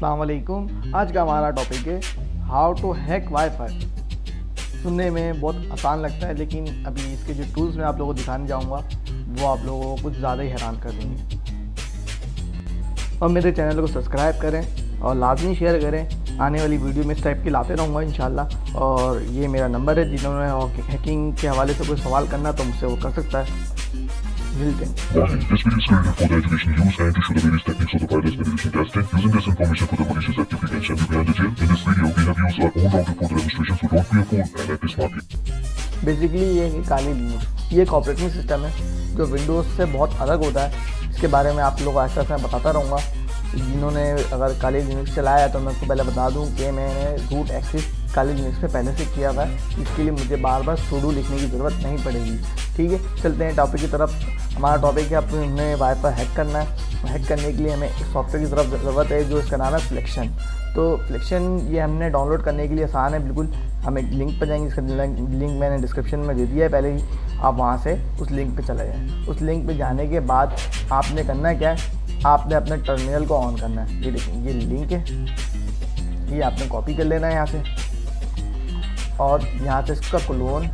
अस्सलाम वालेकुम। आज का हमारा टॉपिक है हाउ टू हैक वाईफाई। सुनने में बहुत आसान लगता है, लेकिन अभी इसके जो टूल्स मैं आप लोगों को दिखाने जाऊंगा वो आप लोगों को कुछ ज़्यादा ही हैरान कर देंगे। और मेरे चैनल को सब्सक्राइब करें और लाजमी शेयर करें। आने वाली वीडियो में इस टाइप की लाते रहूँगा इंशाल्लाह। और ये मेरा नंबर है, जिन्होंने हैकिंग के हवाले से कोई सवाल करना तो मुझसे वो कर सकता है। मिलते हैं। Warning: this video is created for the education use and to show the various techniques of the wireless penetration testing. Using this information for the malicious activity can send you behind the jail. In this video, we have used our own router for the demonstration, so don't be a fool and act smartly. Basically ये है काली Linux. ये एक operating system है जो Windows से बहुत अलग होता है। इसके बारे में आप लोगों को आहिस्ता आहिस्ता बताता रहूँगा। जिन्होंने अगर काली लिनक्स चलाया तो मैं आपको पहले बता दूं कि मैंने रूट एक्सेस काली लिनक्स पे पहले से किया हुआ है। इसके लिए मुझे बार बार sudo लिखने की ज़रूरत नहीं पड़ेगी। ठीक है, चलते हैं टॉपिक की तरफ। हमारा टॉपिक है अपने वाईफाई हैक करना है। हैक करने के लिए हमें एक सॉफ्टवेयर की तरफ ज़रूरत है जो इसका नाम है फ्लेक्शन। तो फ्लेक्शन ये हमने डाउनलोड करने के लिए आसान है बिल्कुल। हम एक लिंक पर जाएंगे, इसका लिंक मैंने डिस्क्रिप्शन में दे दिया है पहले ही। आप वहाँ से उस लिंक पे चले जाएँ। उस लिंक पे जाने के बाद आपने करना क्या है, आपने अपने टर्मिनल को ऑन करना है। ये देखिए, ये लिंक है, ये आपने कॉपी कर लेना है यहाँ से और यहाँ से इसका क्लोन,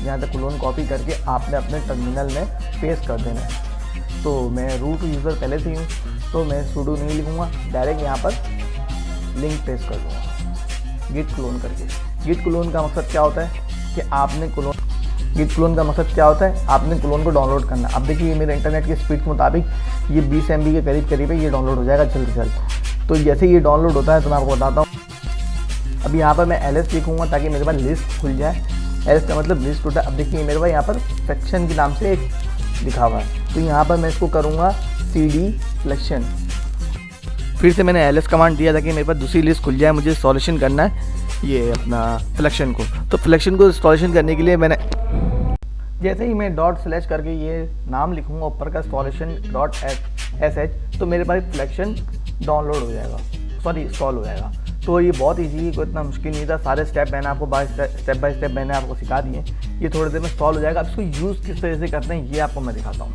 यहाँ से क्लोन कॉपी करके आपने अपने टर्मिनल में पेस्ट कर देना है। तो मैं रूट यूज़र पहले से ही हूँ तो मैं sudo नहीं लिखूँगा, डायरेक्ट यहाँ पर लिंक पेस्ट कर दूँगा गिट क्लोन करके। गिट क्लोन का मकसद क्या होता है कि आपने गिट क्लोन का मकसद क्या होता है, आपने क्लोन को डाउनलोड करना। अब देखिए, ये मेरे इंटरनेट की स्पीड के मुताबिक ये 20 MB के करीब है। ये डाउनलोड हो जाएगा जल्द से जल्द। तो जैसे ये डाउनलोड होता है तो मैं आपको बताता हूँ। अभी यहाँ पर मैं ls लिखूँगा ताकि मेरे पास लिस्ट खुल जाए। ls का मतलब लिस्ट होता है। अब देखिए, मेरे पास यहाँ पर फ्लेक्शन के नाम से एक लिखा हुआ है, तो यहाँ पर मैं इसको करूँगा cd फ्लेक्शन। फिर से मैंने ls कमांड दिया था कि मेरे पास दूसरी लिस्ट खुल जाए। मुझे इंस्टॉलेशन करना है ये अपना फ्लेक्शन को। तो फ्लेक्शन को इंस्टॉलेशन करने के लिए मैंने जैसे ही मैं ./ करके ये नाम लिखूँगा ऊपर का installation.sh, तो मेरे पास फ्लेक्शन डाउनलोड हो जाएगा, इंस्टॉल हो जाएगा। तो ये बहुत ईजी है, कोई इतना मुश्किल नहीं था। सारे स्टेप मैंने आपको स्टेप बाय स्टेप मैंने आपको सिखा दिए। ये थोड़ी देर में इंस्टॉल हो जाएगा। अब इसको यूज़ किस तरह से करते हैं ये आपको मैं दिखाता हूँ।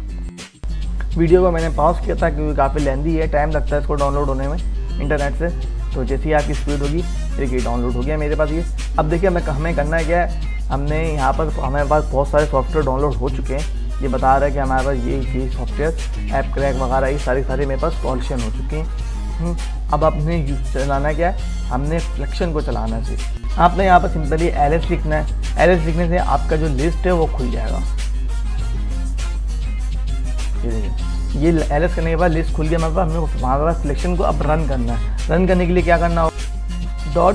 वीडियो को मैंने पॉज किया था क्योंकि काफ़ी लेंदी है, टाइम लगता है इसको डाउनलोड होने में इंटरनेट से। तो जैसे ही आपकी स्पीड होगी, देखिए डाउनलोड हो गया मेरे पास ये। अब देखिए हमें करना है क्या है, हमने यहाँ पर हमारे पास बहुत सारे सॉफ्टवेयर डाउनलोड हो चुके हैं। ये बता रहा है कि हमारे पास ये सॉफ्टवेयर ऐप क्रैक वगैरह ये सारे मेरे पास इंस्टॉलेशन हो चुके हैं। अब आपने चलाना क्या है, हमने फ्लेक्शन को चलाना है। सिर्फ आपने यहाँ पर सिंपली ls लिखना है। ls लिखने से आपका जो लिस्ट है वो खुल जाएगा। ये देखिए, ये ls करने के बाद लिस्ट खुल गया मेरे पास। हमारे पास फ्लेक्शन को अब रन करना है। रन करने के लिए क्या करना होगा, ./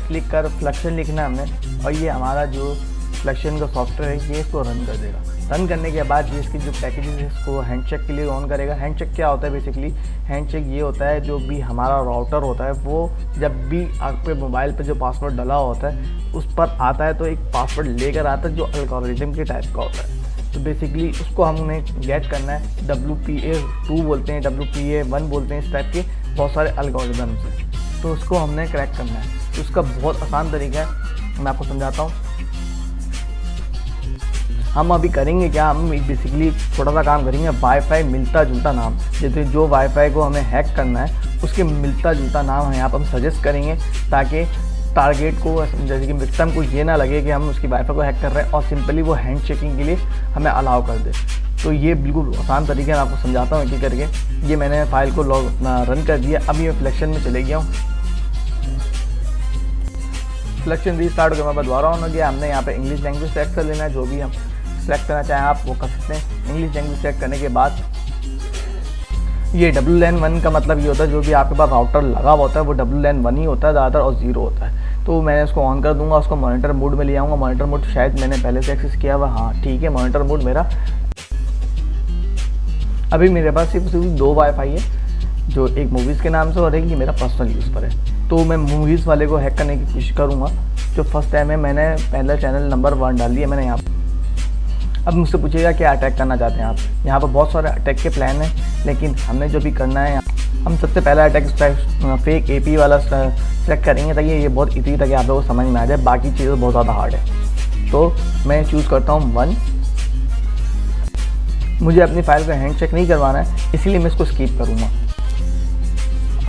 क्लिक कर फ्लेक्शन लिखना है हमने, और ये हमारा जो फ्लेक्शन का सॉफ्टवेयर है ये इसको रन कर देगा। रन करने के बाद ये इसकी जो पैकेजेस है इसको हैंडचेक के लिए ऑन करेगा। हैंडचेक क्या होता है, बेसिकली हैंडचेक ये होता है जो भी हमारा राउटर होता है वो जब भी आपके मोबाइल पे जो पासवर्ड डला होता है उस पर आता है तो एक पासवर्ड लेकर आता है जो एल्गोरिथम के टाइप का होता है। तो बेसिकली उसको हमने गेट करना है। WPA2 बोलते हैं, WPA1 बोलते हैं, इस टाइप के बहुत सारे एल्गोरिथम्स हैं। तो उसको हमने क्रैक करना है। तो उसका बहुत आसान तरीका है, मैं आपको समझाता हूँ। हम अभी करेंगे क्या, हम बेसिकली थोड़ा सा काम करेंगे वाईफाई मिलता जुलता नाम। जैसे जो वाईफाई को हमें हैक करना है उसके मिलता जुलता नाम हम यहाँ पर हम सजेस्ट करेंगे, ताकि टारगेट को, जैसे कि विक्टिम को ये ना लगे कि हम उसकी वाईफाई को हैक कर रहे हैं और सिंपली वो हैंड चेकिंग के लिए हमें अलाउ कर दे। तो ये बिल्कुल आसान तरीके मैं आपको समझाता हूँ एक करके। ये मैंने फाइल को अपना रन कर दिया। अभी मैं फ्लेक्शन में चले गया हूँ। फ्लेक्शन रीस्टार्ट हो गया, मैं दोबारा ऑन हो गया। हमने यहाँ पे इंग्लिश लैंग्वेज सेलेक्ट कर लेना है, जो भी हम सेलेक्ट करना चाहें आप वो कर सकते हैं। इंग्लिश लैंग्वेज सेलेक्ट करने के बाद ये WLAN1 का मतलब ये होता है जो भी आपके पास राउटर लगा हुआ होता है वो WLAN1 ही होता है ज़्यादातर, और 0 होता है। तो मैंने उसको ऑन कर दूंगा, उसको मॉनिटर मोड में ले आऊँगा। मॉनिटर मोड शायद मैंने पहले से एक्सेस किया हुआ, हाँ ठीक है, मॉनिटर मोड मेरा। अभी मेरे पास सिर्फ 2 वाईफाई है, जो एक मूवीज़ के नाम से और एक ये मेरा पर्सनल यूज़ पर है। तो मैं मूवीज़ वाले को हैक करने की कोशिश करूँगा। जो फर्स्ट टाइम है मैंने पहला चैनल नंबर 1 डाल दिया मैंने यहाँ पर। अब मुझसे पूछिएगा क्या अटैक करना चाहते हैं आप। यहाँ पर बहुत सारे अटैक के प्लान हैं, लेकिन हमने जो भी करना है, हम सबसे पहला अटैक फेक AP वाला सेलेक्ट करेंगे ताकि ये बहुत इजी ताकि आप लोगों को समझ में आ जाए। बाकी चीज़ें बहुत ज़्यादा हार्ड है। तो मैं चूज़ करता हूँ 1। मुझे अपनी फाइल का हैंड चेक नहीं करवाना है, इसलिए मैं इसको स्किप करूँगा।